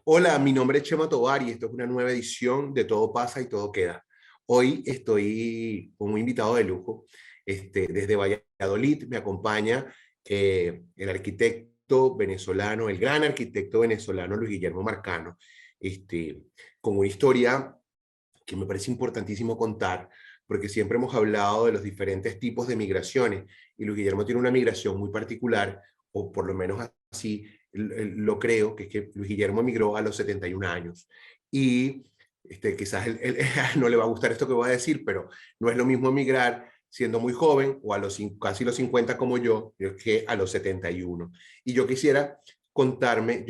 Hola, mi nombre es Chema Tovar y esto es una nueva edición de Todo pasa y todo queda. Hoy estoy con un invitado de lujo. Desde Valladolid me acompaña el arquitecto venezolano, el gran arquitecto venezolano Luis Guillermo Marcano, este, con una historia que me parece importantísimo contar, porque siempre hemos hablado de los diferentes tipos de migraciones y Luis Guillermo tiene una migración muy particular, o por lo menos así lo creo, que es que Luis Guillermo emigró a los 71 años. Y quizás no le va a gustar esto que voy a decir, pero no es lo mismo emigrar siendo muy joven o a los casi los 50 como yo, que a los 71. Y yo quisiera contarme,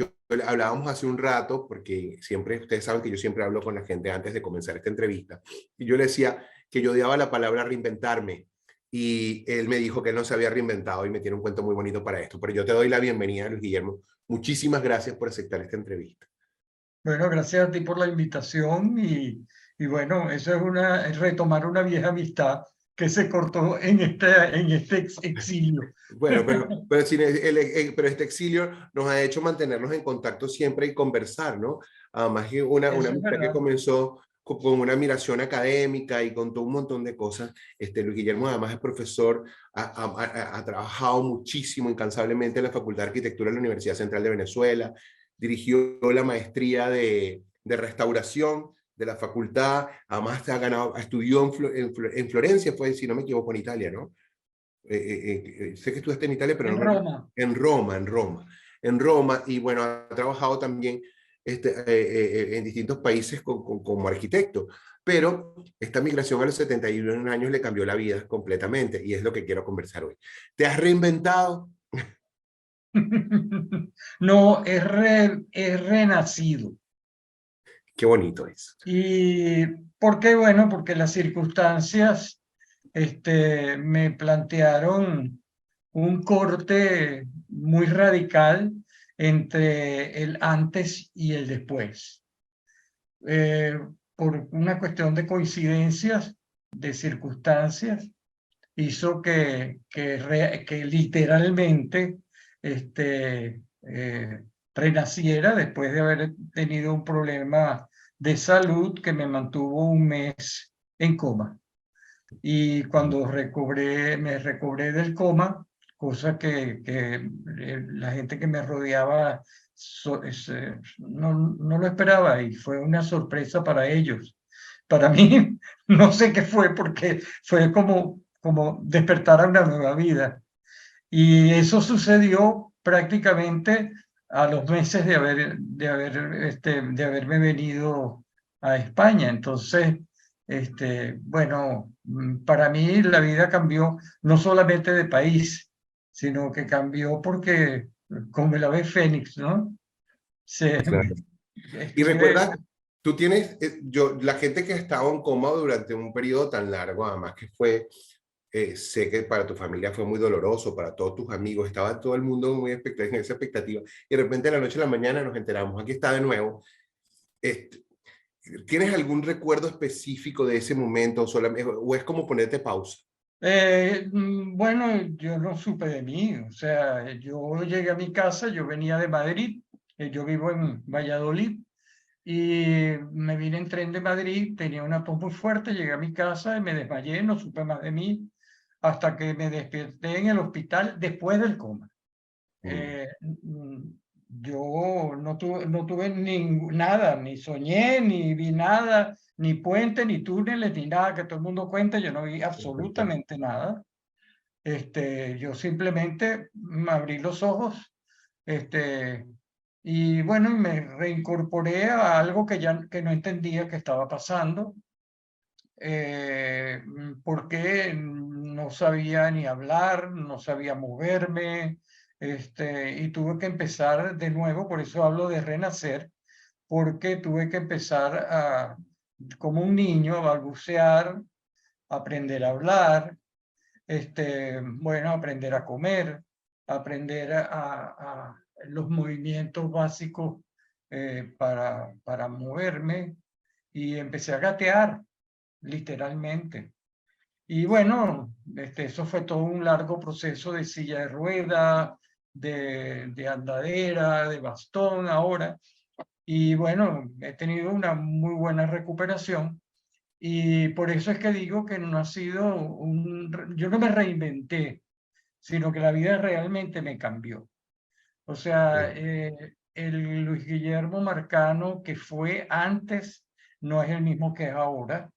hablábamos hace un rato, porque siempre, ustedes saben que yo siempre hablo con la gente antes de comenzar esta entrevista, y yo le decía que yo odiaba la palabra reinventarme, y él me dijo que él no se había reinventado y me tiene un cuento muy bonito para esto, pero yo te doy la bienvenida, Luis Guillermo. Muchísimas gracias por aceptar esta entrevista. Bueno, gracias a ti por la invitación y bueno, eso es retomar una vieja amistad que se cortó en este exilio. Bueno, pero este exilio nos ha hecho mantenernos en contacto siempre y conversar, ¿no? Además que una Eso es amistad que verdad. comenzó con una admiración académica y con todo un montón de cosas. Luis Guillermo además es profesor, ha trabajado muchísimo, incansablemente en la Facultad de Arquitectura de la Universidad Central de Venezuela, dirigió la maestría de restauración de la facultad, además estudió en Florencia, fue, si no me equivoco, en Italia, ¿no? Sé que estudiaste en Italia, pero En no me... Roma. En Roma, y bueno, ha trabajado también en distintos países como arquitecto, pero esta migración a los 71 años le cambió la vida completamente, y es lo que quiero conversar hoy. ¿Te has reinventado? No, es renacido. Qué bonito es. ¿Y por qué? Bueno, porque las circunstancias me plantearon un corte muy radical entre el antes y el después. Eh, por una cuestión de coincidencias, de circunstancias, hizo que literalmente renaciera después de haber tenido un problema de salud que me mantuvo un mes en coma. Y cuando me recobré del coma, cosa que la gente que me rodeaba no lo esperaba y fue una sorpresa para ellos. Para mí, no sé qué fue porque fue como despertar a una nueva vida. Y eso sucedió prácticamente a los meses de haberme venido a España. Entonces, bueno, para mí la vida cambió no solamente de país, sino que cambió porque, como el ave fénix, ¿no? Se, Claro. Y estuve, recuerda, la gente que ha estado en coma durante un periodo tan largo, además que fue, sé que para tu familia fue muy doloroso, para todos tus amigos, estaba todo el mundo muy en esa expectativa, y de repente de la noche a la mañana nos enteramos, aquí está de nuevo. Este, ¿Tienes algún recuerdo específico de ese momento, o es como ponerte pausa? bueno, yo no supe de mí, o sea, yo llegué a mi casa, yo venía de Madrid, yo vivo en Valladolid, y me vine en tren de Madrid, tenía una tos muy fuerte, llegué a mi casa y me desmayé, no supe más de mí, hasta que me desperté en el hospital después del coma. Mm. Yo no tuve nada, ni soñé, ni vi nada, ni puente, ni túneles, ni nada que todo el mundo cuenta, yo no vi absolutamente nada. Yo simplemente me abrí los ojos, este, y bueno, y me reincorporé a algo que no entendía que estaba pasando, porque no sabía ni hablar, no sabía moverme, y tuve que empezar de nuevo, por eso hablo de renacer, porque tuve que empezar como un niño, a balbucear, aprender a hablar, bueno, aprender a comer, aprender a los movimientos básicos para moverme, y empecé a gatear, literalmente. Y bueno, eso fue todo un largo proceso de silla de rueda, de andadera, de bastón ahora. Y bueno, he tenido una muy buena recuperación. Y por eso es que digo que no ha sido yo no me reinventé, sino que la vida realmente me cambió. O sea, Sí. el Luis Guillermo Marcano que fue antes no es el mismo que es ahora.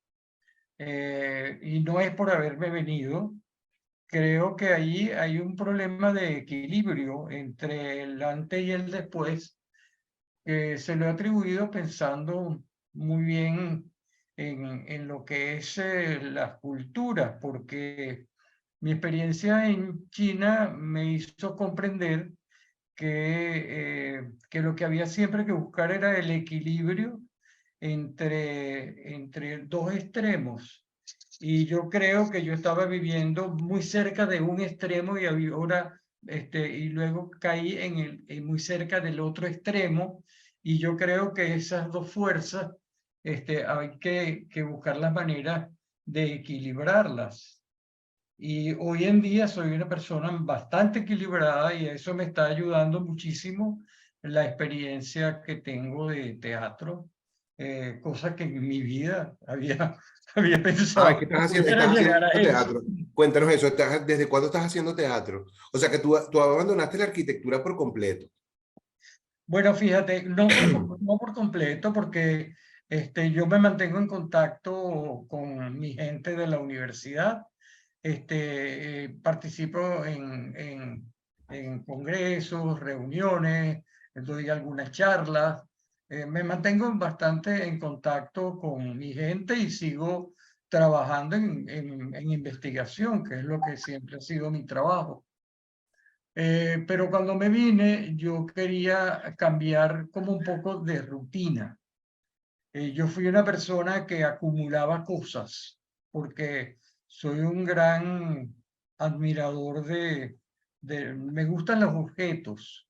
Y no es por haberme venido. Creo que ahí hay un problema de equilibrio entre el antes y el después, que se lo he atribuido pensando muy bien en lo que es las culturas, porque mi experiencia en China me hizo comprender que lo que había siempre que buscar era el equilibrio entre dos extremos. Y yo creo que yo estaba viviendo muy cerca de un extremo y ahora, y luego caí muy cerca del otro extremo. Y yo creo que esas dos fuerzas, hay que buscar la manera de equilibrarlas. Y hoy en día soy una persona bastante equilibrada y eso me está ayudando muchísimo la experiencia que tengo de teatro, cosa que en mi vida había Ah, pensado ¿qué que pudiera estás llegar haciendo a eso. teatro? Cuéntanos eso, ¿desde cuándo estás haciendo teatro? O sea que tú abandonaste la arquitectura por completo. Bueno, fíjate, no por completo, porque yo me mantengo en contacto con mi gente de la universidad. Participo en congresos, reuniones, doy algunas charlas. Me mantengo bastante en contacto con mi gente y sigo trabajando en investigación, que es lo que siempre ha sido mi trabajo. Pero cuando me vine, yo quería cambiar como un poco de rutina. Yo fui una persona que acumulaba cosas, porque soy un gran admirador me gustan los objetos.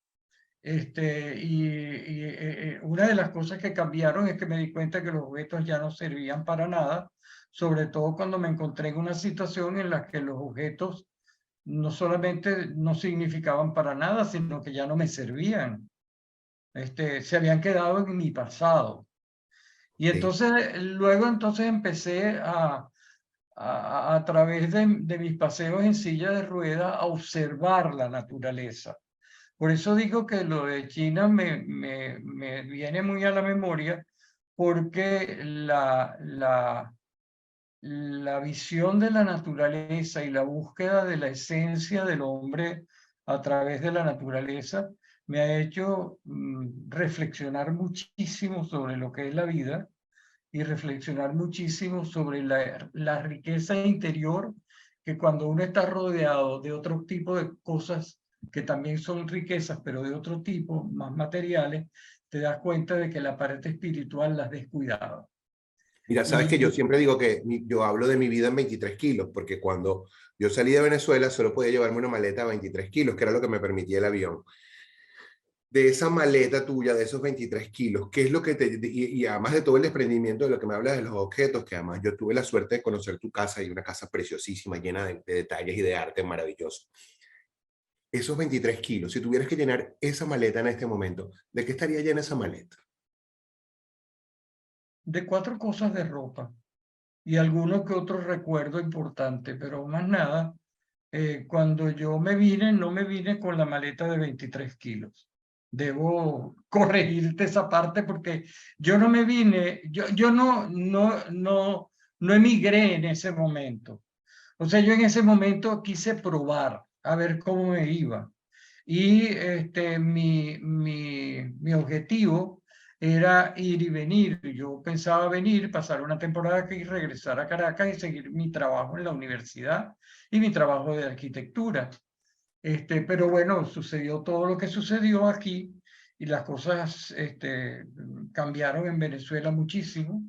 Una de las cosas que cambiaron es que me di cuenta que los objetos ya no servían para nada, sobre todo cuando me encontré en una situación en la que los objetos no solamente no significaban para nada, sino que ya no me servían. Se habían quedado en mi pasado. Y Sí. entonces, luego entonces empecé a través de mis paseos en silla de ruedas, a observar la naturaleza. Por eso digo que lo de China me viene muy a la memoria, porque la visión de la naturaleza y la búsqueda de la esencia del hombre a través de la naturaleza me ha hecho reflexionar muchísimo sobre lo que es la vida y reflexionar muchísimo sobre la riqueza interior, que cuando uno está rodeado de otro tipo de cosas que también son riquezas, pero de otro tipo, más materiales, te das cuenta de que la parte espiritual la has descuidado. Mira, sabes que yo Y siempre digo que yo hablo de mi vida en 23 kilos, porque cuando yo salí de Venezuela solo podía llevarme una maleta de 23 kilos, que era lo que me permitía el avión. De esa maleta tuya, de esos 23 kilos, ¿qué es lo que y además de todo el desprendimiento de lo que me hablas de los objetos, que además yo tuve la suerte de conocer tu casa y una casa preciosísima, llena de detalles y de arte maravilloso. Esos 23 kilos, si tuvieras que llenar esa maleta en este momento, ¿de qué estaría llena esa maleta? de cuatro cosas de ropa y alguno que otro recuerdo importante, pero más nada, cuando yo me vine, no me vine con la maleta de 23 kilos. Debo corregirte esa parte porque yo no me vine, yo no emigré en ese momento. O sea, yo en ese momento quise probar a ver cómo me iba. Y mi objetivo era ir y venir. Yo pensaba venir, pasar una temporada aquí y regresar a Caracas y seguir mi trabajo en la universidad y mi trabajo de arquitectura. Pero bueno, sucedió todo lo que sucedió aquí y las cosas cambiaron en Venezuela muchísimo.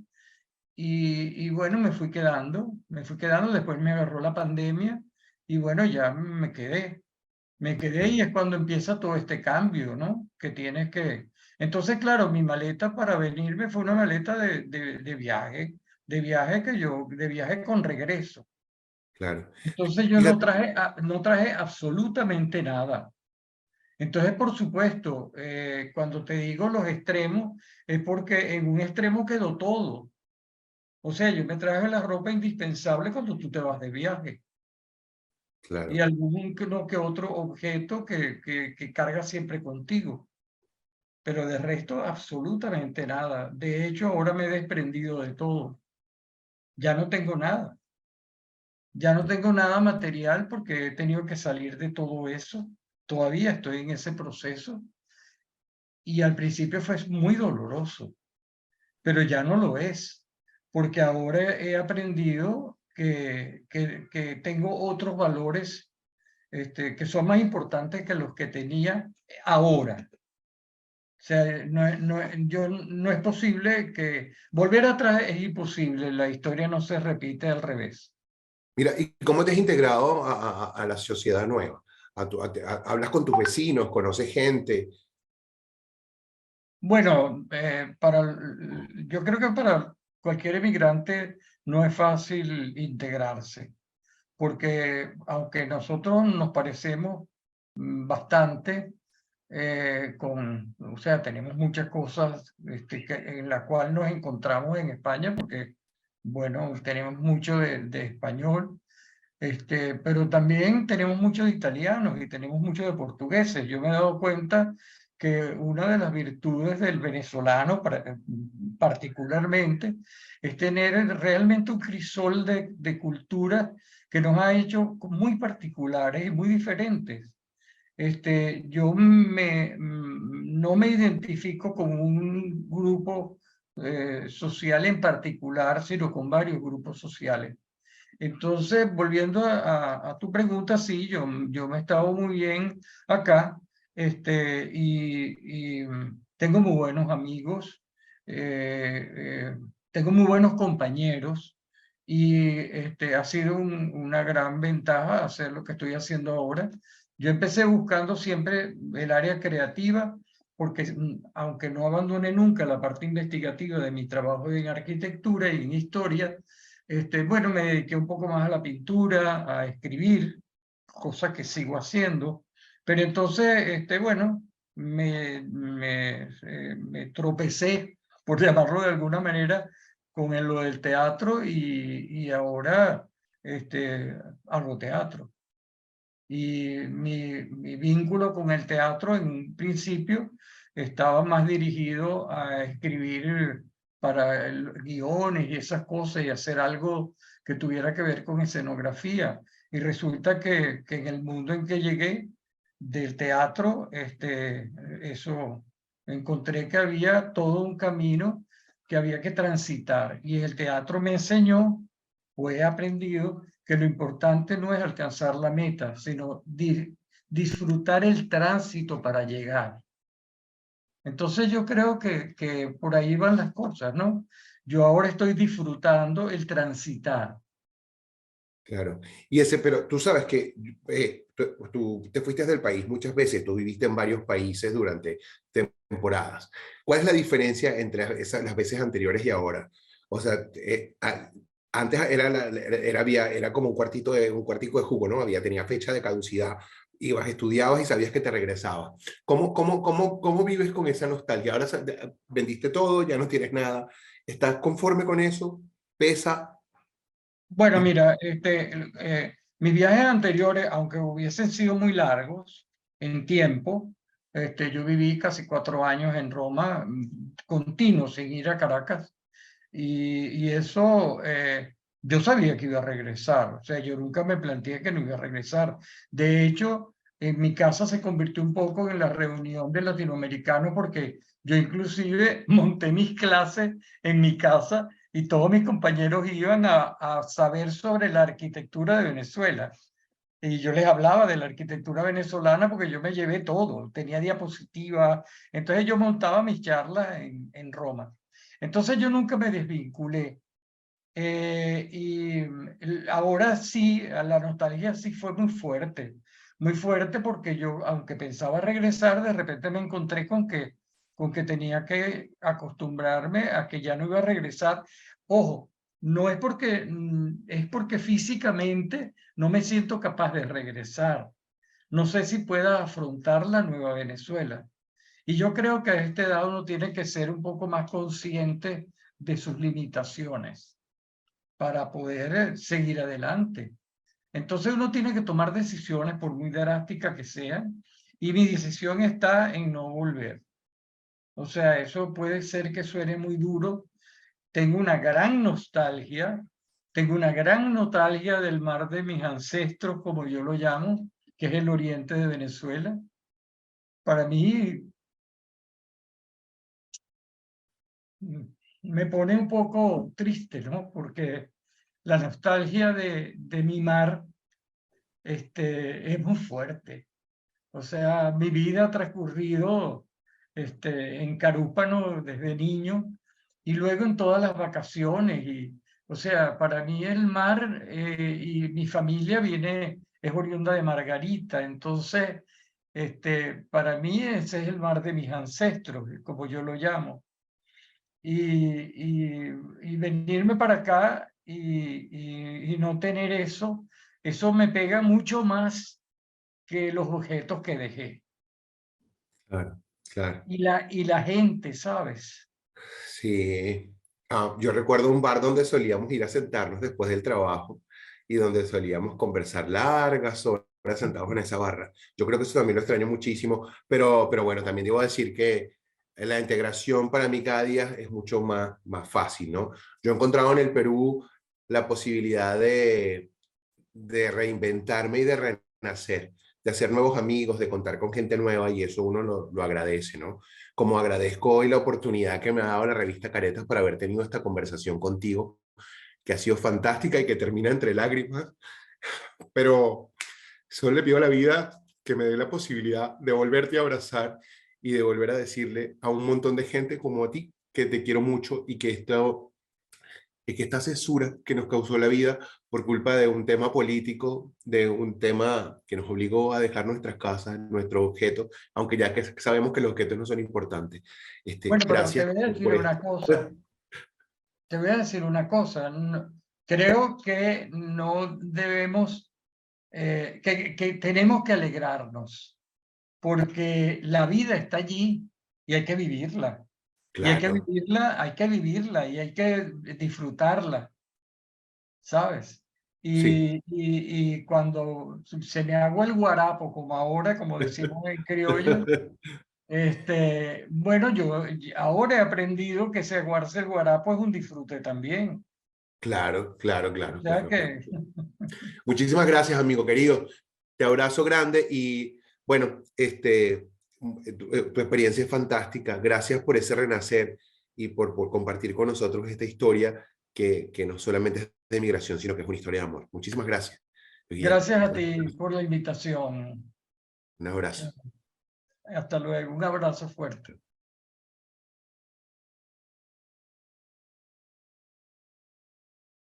Y bueno, me fui quedando, después me agarró la pandemia y bueno, ya me quedé y es cuando empieza todo este cambio, ¿no? Que tienes que... Entonces, claro, mi maleta para venirme fue una maleta de viaje de viaje con regreso. Claro. Entonces yo Fíjate, no traje absolutamente nada. Entonces, por supuesto, cuando te digo los extremos, es porque en un extremo quedó todo. O sea, yo me traje la ropa indispensable cuando tú te vas de viaje y Claro. algún que otro objeto que cargas siempre contigo. Pero de resto, absolutamente nada. De hecho, ahora me he desprendido de todo. Ya no tengo nada. Ya no tengo nada material porque he tenido que salir de todo eso. Todavía estoy en ese proceso y al principio fue muy doloroso, pero ya no lo es, porque ahora he aprendido que tengo otros valores que son más importantes que los que tenía ahora. O sea, no es posible que volver atrás es imposible, la historia no se repite al revés. Mira, ¿y cómo te has integrado a la sociedad nueva? ¿Hablas con tus vecinos, conoces gente? Bueno, yo creo que para cualquier emigrante no es fácil integrarse, porque aunque nosotros nos parecemos bastante, o sea, tenemos muchas cosas en la cual nos encontramos en España, porque, bueno, tenemos mucho de español, pero también tenemos muchos de italianos y tenemos mucho de portugueses. Yo me he dado cuenta que una de las virtudes del venezolano particularmente es tener realmente un crisol de culturas que nos ha hecho muy particulares y muy diferentes. Yo no me identifico con un grupo social en particular, sino con varios grupos sociales. Entonces, volviendo a tu pregunta, sí, yo me he estado muy bien acá, tengo muy buenos amigos, tengo muy buenos compañeros y ha sido una gran ventaja hacer lo que estoy haciendo ahora. Yo empecé buscando siempre el área creativa, porque aunque no abandoné nunca la parte investigativa de mi trabajo en arquitectura y en historia, bueno, me dediqué un poco más a la pintura, a escribir, cosa que sigo haciendo, pero entonces, bueno, me tropecé, por llamarlo de alguna manera, con lo del teatro y ahora hago teatro. Y mi vínculo con el teatro en un principio estaba más dirigido a escribir para guiones y esas cosas y hacer algo que tuviera que ver con escenografía. Y resulta que en el mundo en que llegué del teatro, eso encontré que había todo un camino que había que transitar. Y el teatro me enseñó, o he aprendido, que lo importante no es alcanzar la meta, sino disfrutar el tránsito para llegar. Entonces yo creo que por ahí van las cosas, ¿no? Yo ahora estoy disfrutando el transitar. Claro. Y ese, pero tú sabes que tú te fuiste del país muchas veces, tú viviste en varios países durante temporadas. ¿Cuál es la diferencia entre las veces anteriores y ahora? O sea, antes era como un cuartico de jugo, ¿no? Tenía fecha de caducidad. Ibas, estudiabas y sabías que te regresabas. ¿Cómo vives con esa nostalgia? Ahora vendiste todo, ya no tienes nada. ¿Estás conforme con eso? ¿Pesa? Bueno, mira, mis viajes anteriores, aunque hubiesen sido muy largos en tiempo, yo viví casi 4 años en Roma, continuo, sin ir a Caracas, y eso, yo sabía que iba a regresar, o sea, yo nunca me planteé que no iba a regresar. De hecho, en mi casa se convirtió un poco en la reunión de latinoamericanos porque yo inclusive monté mis clases en mi casa y todos mis compañeros iban a saber sobre la arquitectura de Venezuela. Y yo les hablaba de la arquitectura venezolana porque yo me llevé todo, tenía diapositivas, entonces yo montaba mis charlas en Roma. Entonces yo nunca me desvinculé. Ahora sí, la nostalgia sí fue muy fuerte porque yo, aunque pensaba regresar, de repente me encontré con que tenía que acostumbrarme a que ya no iba a regresar. Ojo, no es porque, es porque físicamente no me siento capaz de regresar. no sé si pueda afrontar la nueva Venezuela. Y yo creo que a esta edad uno tiene que ser un poco más consciente de sus limitaciones para poder seguir adelante. Entonces uno tiene que tomar decisiones por muy drásticas que sean, y mi decisión está en no volver. O sea, eso puede ser que suene muy duro. Tengo una gran nostalgia, tengo una gran nostalgia del mar de mis ancestros, como yo lo llamo, que es el oriente de Venezuela. Para mí me pone un poco triste, ¿no? Porque la nostalgia de mi mar es muy fuerte. O sea, mi vida ha transcurrido en Carúpano desde niño y luego en todas las vacaciones. O sea, para mí el mar y mi familia es oriunda de Margarita. Entonces, para mí ese es el mar de mis ancestros, como yo lo llamo. Y venirme para acá y no tener eso, eso me pega mucho más que los objetos que dejé. Claro, claro. Y la gente, ¿sabes? Sí. Yo recuerdo un bar donde solíamos ir a sentarnos después del trabajo y donde solíamos conversar largas horas sentados en esa barra. Yo creo que eso también lo extraño muchísimo, pero bueno, también debo decir que la integración para mí cada día es mucho más fácil, ¿no? Yo he encontrado en el Perú la posibilidad de reinventarme y de renacer, de hacer nuevos amigos, de contar con gente nueva y eso uno lo agradece, ¿no? Como agradezco hoy la oportunidad que me ha dado la revista Caretas para haber tenido esta conversación contigo, que ha sido fantástica y que termina entre lágrimas, pero solo le pido a la vida que me dé la posibilidad de volverte a abrazar y de volver a decirle a un montón de gente como a ti que te quiero mucho y que esto es que esta censura que nos causó la vida por culpa de un tema político, de un tema que nos obligó a dejar nuestras casas, nuestros objetos, aunque ya que sabemos que los objetos no son importantes. Bueno, pero te Gracias voy a decir por esto. una cosa, te voy a decir una cosa. Creo que no debemos, que tenemos que alegrarnos, porque la vida está allí y hay que vivirla. Y hay que Claro, vivirla, hay que vivirla y hay que disfrutarla, ¿sabes? sí. Y cuando se me agua el guarapo, como ahora, como decimos en criollo, bueno, yo ahora he aprendido que ese aguarse el guarapo es un disfrute también. Claro, claro, O claro, sea claro, que, claro. Muchísimas gracias, amigo querido. Te abrazo grande y bueno, tu experiencia es fantástica. Gracias por ese renacer y por compartir con nosotros esta historia que no solamente es de migración, sino que es una historia de amor. Muchísimas gracias, Guillermo. gracias a ti por la invitación. Un abrazo. Hasta luego. Un abrazo fuerte.